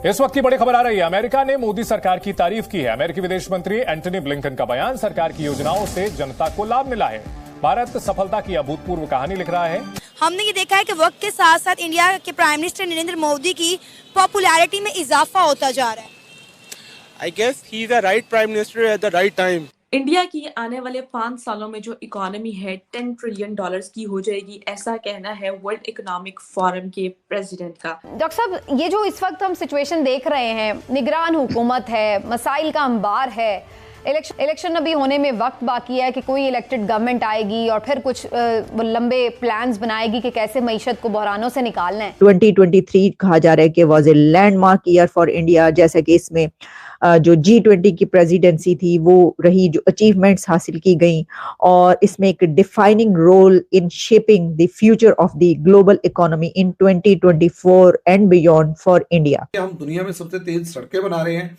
इस वक्त की बड़ी खबर आ रही है। अमेरिका ने मोदी सरकार की तारीफ की है। अमेरिकी विदेश मंत्री एंटनी ब्लिंकन का बयान, सरकार की योजनाओं से जनता को लाभ मिला है। भारत सफलता की अभूतपूर्व कहानी लिख रहा है। हमने ये देखा है कि वक्त के साथ साथ इंडिया के प्राइम मिनिस्टर नरेंद्र मोदी की पॉपुलैरिटी में इजाफा होता जा रहा है। I guess he is the right prime minister at the right time. India की आने वाले 5 सालों में जो इकोनॉमी है 10 ट्रिलियन डॉलर्स की हो जाएगी, ऐसा कहना है वर्ल्ड इकोनॉमिक फोरम के प्रेसिडेंट का। डॉक्टर साहब, ये जो इस वक्त हम सिचुएशन देख रहे हैं, निगरान हुकूमत है, मसाइल का अंबार है, इलेक्शन अभी होने में वक्त बाकी है कि कोई इलेक्टेड गवर्नमेंट आएगी और फिर कुछ लंबे प्लान्स बनाएगी कि कैसे मईशत को बहरानों से निकालना है। 2023 कहा जा रहा है कि was a landmark year for India, जैसा कि इसमें जो G20 की प्रेसिडेंसी थी वो रही, जो अचीवमेंट्स हासिल की गई, और इसमें एक defining role in shaping the future of the global economy in 2024 and beyond for India. हम दुनिया में सबसे तेज सड़कें बना रहे हैं,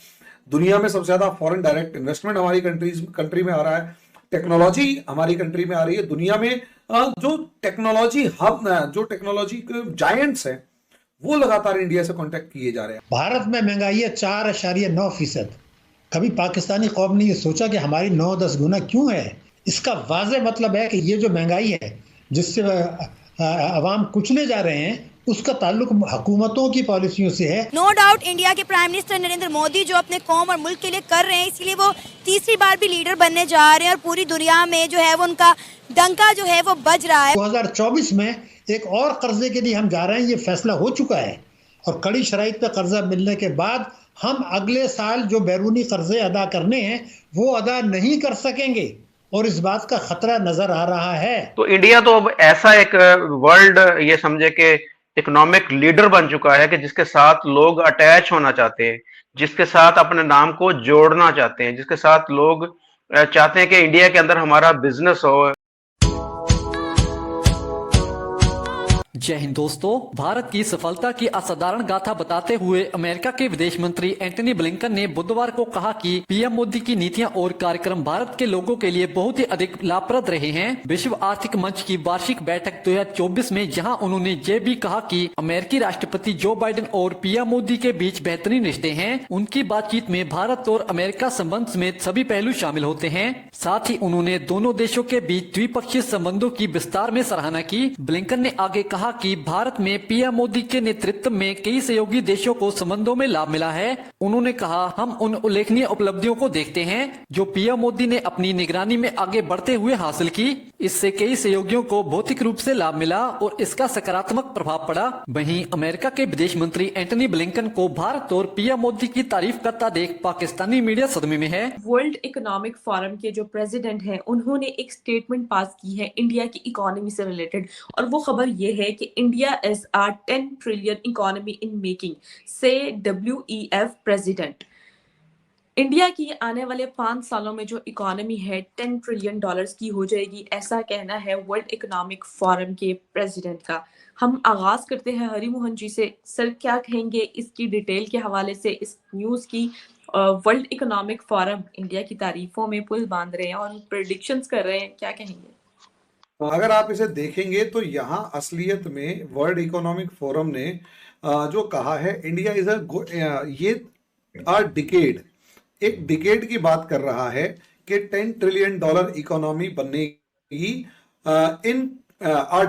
दुनिया में सबसे ज्यादा फॉरेन डायरेक्ट इन्वेस्टमेंट हमारी कंट्री में आ रहा है, टेक्नोलॉजी हमारी कंट्री में आ रही है। दुनिया में जो टेक्नोलॉजी हब, जो टेक्नोलॉजी जायंट्स हैं, वो लगातार इंडिया से कांटेक्ट किए जा रहे हैं। भारत में महंगाई है 4.9%। कभी पाकिस्तानी कौम ने ये सोचा कि हमारी 9-10 गुना क्यों है? इसका वाज़े मतलब है कि ये जो महंगाई है जिससे अवाम कुचले जा रहे हैं, उसका ताल्लुक हुकूमतों की पॉलिसियों से है। नो डाउट इंडिया के प्राइम मिनिस्टर नरेंद्र मोदी जो अपने कौम और मुल्क के लिए कर रहे हैं, इसलिए वो तीसरी बार भी लीडर बनने जा रहे हैं और पूरी दुनिया में जो है वो उनका डंका जो है वो बज रहा है। 2024 में एक और कर्जे के लिए हम जा रहे हैं, ये फैसला हो चुका है, और कड़ी शराइत पे कर्जा मिलने के बाद हम अगले साल जो बैरूनी कर्जे अदा करने हैं वो अदा नहीं कर सकेंगे, और इस बात का खतरा नजर आ रहा है। तो इंडिया तो अब ऐसा एक वर्ल्ड, ये समझे कि इकोनॉमिक लीडर बन चुका है कि जिसके साथ लोग अटैच होना चाहते हैं, जिसके साथ अपने नाम को जोड़ना चाहते हैं, जिसके साथ लोग चाहते हैं कि इंडिया के अंदर हमारा बिजनेस हो। जय हिंद दोस्तों, भारत की सफलता की असाधारण गाथा बताते हुए अमेरिका के विदेश मंत्री एंटनी ब्लिंकन ने बुधवार को कहा कि पीएम मोदी की नीतियां और कार्यक्रम भारत के लोगों के लिए बहुत ही अधिक लाभप्रद रहे हैं। विश्व आर्थिक मंच की वार्षिक बैठक 2024 में जहां उन्होंने ये भी कहा कि अमेरिकी राष्ट्रपति जो बाइडेन और पीएम मोदी के बीच बेहतरीन रिश्ते हैं। उनकी बातचीत में भारत और अमेरिका संबंध समेत सभी पहलू शामिल होते हैं। साथ ही उन्होंने दोनों देशों के बीच द्विपक्षीय संबंधों की विस्तार में सराहना की। ब्लिंकन ने आगे कहा कि भारत में पीएम मोदी के नेतृत्व में कई सहयोगी देशों को संबंधों में लाभ मिला है। उन्होंने कहा, हम उन उल्लेखनीय उपलब्धियों को देखते हैं जो पीएम मोदी ने अपनी निगरानी में आगे बढ़ते हुए हासिल की। इससे कई सहयोगियों को भौतिक रूप से लाभ मिला और इसका सकारात्मक प्रभाव पड़ा। वहीं अमेरिका के विदेश मंत्री एंटनी ब्लिंकन को भारत और पीएम मोदी की तारीफ करता देख पाकिस्तानी मीडिया सदमे में है। वर्ल्ड इकोनॉमिक फोरम के जो प्रेसिडेंट हैं, उन्होंने एक स्टेटमेंट पास की है इंडिया की इकोनॉमी से रिलेटेड, और वो खबर ये है कि India is a 10 trillion economy in making, से WEF प्रेसिडेंट। इंडिया की आने वाले 5 सालों में जो इकोनॉमी है 10 ट्रिलियन डॉलर्स की हो जाएगी, ऐसा कहना है वर्ल्ड इकोनॉमिक फोरम के प्रेसिडेंट का। हम आगाज करते हैं हरि मोहन जी से। सर, क्या कहेंगे इसकी डिटेल के हवाले से, इस न्यूज़ की? वर्ल्ड इकोनॉमिक फोरम इंडिया की तारीफों में पुल बांध रहे हैं और प्रेडिक्शंस कर रहे हैं, क्या कहेंगे? अगर आप इसे देखेंगे तो यहाँ असलियत में वर्ल्ड इकोनॉमिक फोरम ने जो कहा है, इंडिया इज डिकेड, एक डिकेड की बात कर रहा है कि 10 ट्रिलियन डॉलर इकोनॉमी बनने की in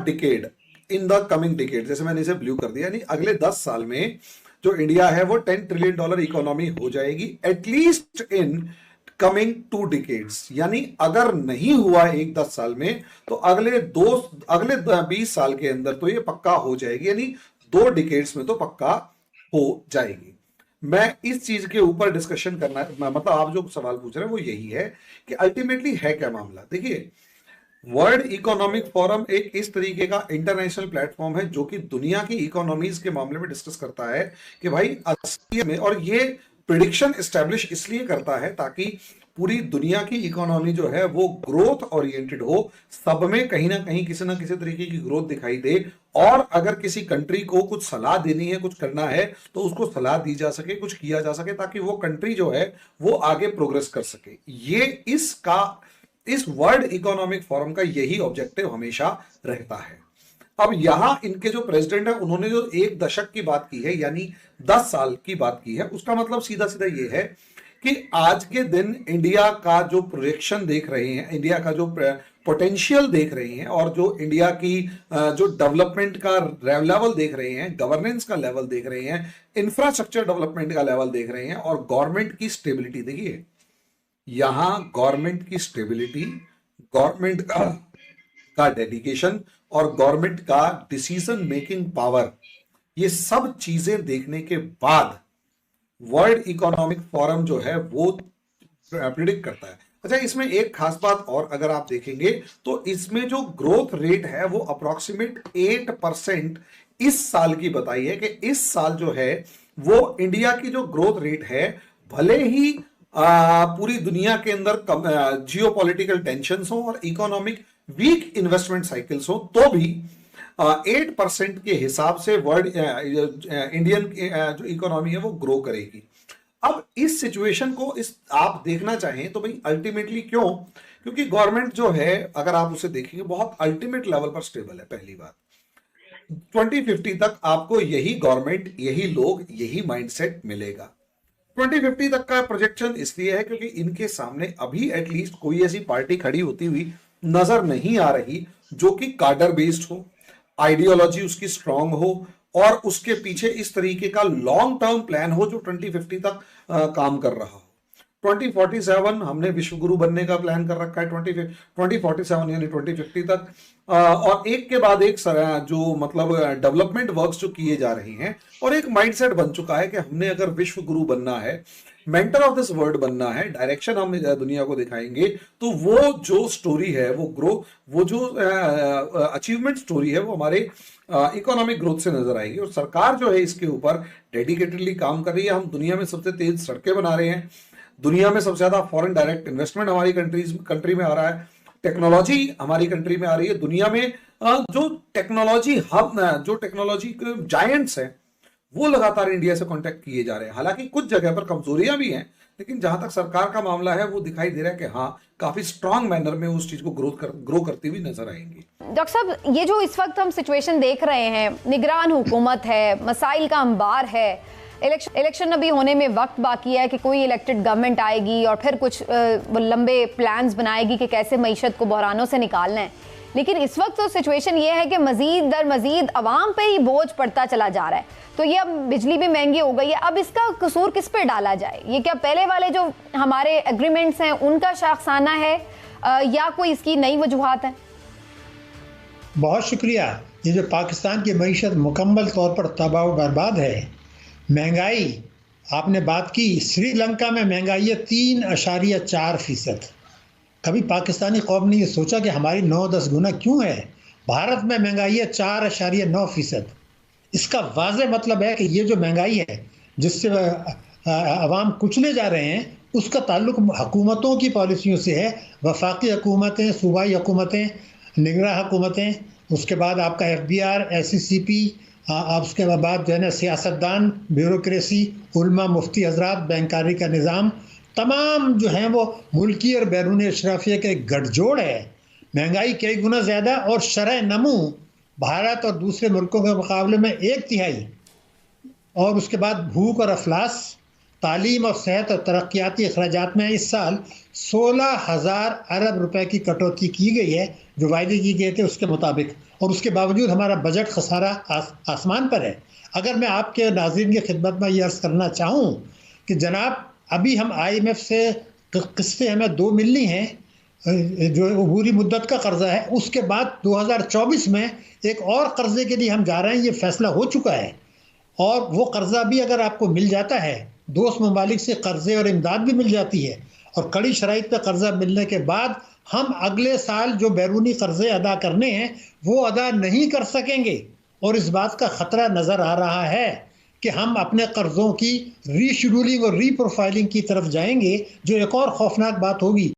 decade, in the coming decade, जैसे मैंने इसे ब्लू कर दिया, यानी अगले 10 साल में जो इंडिया है वो 10 ट्रिलियन डॉलर इकोनॉमी हो जाएगी, एटलीस्ट इन कमिंग 2 डिकेड्स। यानी अगर नहीं हुआ एक 10 साल में तो अगले 20 साल के अंदर तो ये पक्का हो जाएगी, यानी 2 डिकेड्स में तो पक्का हो जाएगी। मैं इस चीज के ऊपर डिस्कशन करना, मतलब आप जो सवाल पूछ रहे हैं वो यही है कि अल्टीमेटली है क्या मामला। देखिए, वर्ल्ड इकोनॉमिक फोरम एक इस तरीके का इंटरनेशनल प्लेटफॉर्म है जो कि दुनिया की इकोनॉमीज के मामले में डिस्कस करता है कि भाई असलियत में, और ये प्रिडिक्शन एस्टेब्लिश इसलिए करता है ताकि पूरी दुनिया की इकोनॉमी जो है वो ग्रोथ ओरिएंटेड हो, सब में कहीं ना कहीं किसी ना किसी तरीके की ग्रोथ दिखाई दे, और अगर किसी कंट्री को कुछ सलाह देनी है, कुछ करना है, तो उसको सलाह दी जा सके, कुछ किया जा सके, ताकि वो कंट्री जो है वो आगे प्रोग्रेस कर सके। ये इस वर्ल्ड इकोनॉमिक फोरम का यही ऑब्जेक्टिव हमेशा रहता है। अब यहां इनके जो प्रेसिडेंट है उन्होंने जो 1 दशक की बात की है, यानी 10 साल की बात की है, उसका मतलब सीधा सीधा ये है कि आज के दिन इंडिया का जो प्रोजेक्शन देख रहे हैं, इंडिया का जो पोटेंशियल देख रहे हैं, और जो इंडिया की जो डेवलपमेंट का लेवल देख रहे हैं, गवर्नेंस का लेवल देख रहे हैं, इंफ्रास्ट्रक्चर डेवलपमेंट का लेवल देख रहे हैं, और गवर्नमेंट की स्टेबिलिटी देखिए, यहां गवर्नमेंट की स्टेबिलिटी, गवर्नमेंट का डेडिकेशन और गवर्नमेंट का डिसीजन मेकिंग पावर, ये सब चीजें देखने के बाद वर्ल्ड इकोनॉमिक फोरम जो है वो प्रिडिक्ट करता है। अच्छा, इसमें एक खास बात और अगर आप देखेंगे तो इसमें जो ग्रोथ रेट है वो अप्रोक्सीमेट 8% इस साल की बताई है, कि इस साल जो है वो इंडिया की जो ग्रोथ रेट है, भले ही पूरी दुनिया के अंदर जियोपॉलिटिकल टेंशंस हो और इकोनॉमिक वीक इन्वेस्टमेंट साइकिल्स हो, तो भी 8% के हिसाब से वर्ल्ड इंडियन जो इकोनॉमी है वो ग्रो करेगी। अब इस सिचुएशन को आप देखना चाहें तो भाई अल्टीमेटली क्यों, क्योंकि गवर्नमेंट जो है अगर आप उसे देखेंगे बहुत अल्टीमेट लेवल पर स्टेबल है। पहली बात, 2050 तक आपको यही गवर्नमेंट, यही लोग, यही माइंडसेट मिलेगा। 2050 तक का प्रोजेक्शन इसलिए है क्योंकि इनके सामने अभी एटलीस्ट कोई ऐसी पार्टी खड़ी होती हुई नजर नहीं आ रही जो कि कार्डर बेस्ड हो, आइडियोलॉजी उसकी स्ट्रांग हो, और उसके पीछे इस तरीके का लॉन्ग टर्म प्लान हो जो 2050 तक काम कर रहा हो। 2047 हमने विश्व गुरु बनने का प्लान कर रखा है, 2047 यानी 2050 तक, और एक के बाद एक जो मतलब डेवलपमेंट वर्क्स जो किए जा रहे हैं, और एक माइंडसेट बन चुका है कि हमने अगर विश्व गुरु बनना है, मेंटर ऑफ दिस वर्ल्ड बनना है, डायरेक्शन हम दुनिया को दिखाएंगे, तो वो जो स्टोरी है वो जो अचीवमेंट स्टोरी है वो हमारे इकोनॉमिक ग्रोथ से नजर आएगी। और सरकार जो है इसके ऊपर डेडिकेटेडली काम कर रही है। हम दुनिया में सबसे तेज सड़कें बना रहे हैं, दुनिया में सबसे ज्यादा फॉरेन डायरेक्ट इन्वेस्टमेंट हमारी कंट्री में आ रहा है, टेक्नोलॉजी हमारी कंट्री में आ रही है। दुनिया में जो टेक्नोलॉजी हब, जो टेक्नोलॉजी जायंट्स हैं वो लगातार इंडिया से कांटेक्ट किए जा रहे हैं। हालांकि कुछ जगह पर कमजोरियां भी हैं, लेकिन जहां तक सरकार का मामला है वो दिखाई दे रहा है कि हाँ, काफी स्ट्रांग मैनर में उस चीज को ग्रो करती हुई नजर आएंगी। डॉक्टर साहब, ये जो इस वक्त हम सिचुएशन देख रहे हैं, निगरान हुकूमत है, मसाइल का अंबार है, इलेक्शन अभी होने में वक्त बाकी है कि कोई इलेक्टेड गवर्नमेंट आएगी और फिर कुछ लंबे प्लान्स बनाएगी कि कैसे मईशत को बहरानों से निकालना है। लेकिन इस वक्त तो सिचुएशन ये है कि मजीद दर मजीद अवाम पे ही बोझ पड़ता चला जा रहा है। तो ये अब बिजली भी महंगी हो गई है, अब इसका कसूर किस पे डाला जाए? ये क्या पहले वाले जो हमारे एग्रीमेंट्स हैं उनका शाखसाना है या कोई इसकी नई वजूहात है? बहुत शुक्रिया। ये जो पाकिस्तान की मईशत मुकम्मल तौर पर तबाह व बर्बाद है, महंगाई आपने बात की, श्रीलंका में महंगाई है 3.4%। कभी पाकिस्तानी कौम ने ये सोचा कि हमारी 9-10 गुना क्यों है? भारत में महंगाई है 4.9%। इसका वाज़ेह मतलब है कि ये जो महंगाई है जिससे अवाम कुचले जा रहे हैं, उसका ताल्लुक हुकूमतों की पॉलिसियों से है। वफाकी हुकूमतें, सूबाई हुकूमतें, निगरां हुकूमतें, उसके बाद आपका FBR, SCCP, उसके बाद जो है ना सियासतदान, ब्यूरोक्रेसी, उलमा, मुफ्ती हजरात, बैंकारी का निज़ाम, तमाम जो हैं वो मुल्की और बैरूनी अशराफिया के गठजोड़ है। महंगाई कई गुना ज़्यादा, और शरह नमू भारत और दूसरे मुल्कों के मुकाबले में 1/3, और उसके बाद भूख और अफलास, तालीम और सेहत और तरक्याती अखराजात में इस साल 16,000 अरब रुपए की कटौती की गई है जो वायदे की गए थे उसके मुताबिक, और उसके बावजूद हमारा बजट खसारा आसमान पर है। अगर मैं आपके नाज़रीन की खिदमत में ये अर्ज़ करना चाहूँ कि जनाब, अभी हम IMF से किस्तें हमें 2 मिलनी हैं जो अबूरी मुद्दत का कर्जा है, उसके बाद 2024 में एक और कर्जे के लिए हम जा रहे हैं, ये फैसला हो चुका है। और वो कर्जा भी अगर आपको मिल जाता है, दोस्त ममालिक से कर्जे और इमदाद भी मिल जाती है, और कड़ी शराइत पर कर्जा मिलने के बाद हम अगले साल जो बैरूनी कर्जे अदा करने हैं वो अदा नहीं कर सकेंगे, और इस बात का ख़तरा नज़र आ रहा है कि हम अपने कर्ज़ों की रीशेड्यूलिंग और रीप्रोफाइलिंग की तरफ जाएंगे, जो एक और खौफनाक बात होगी।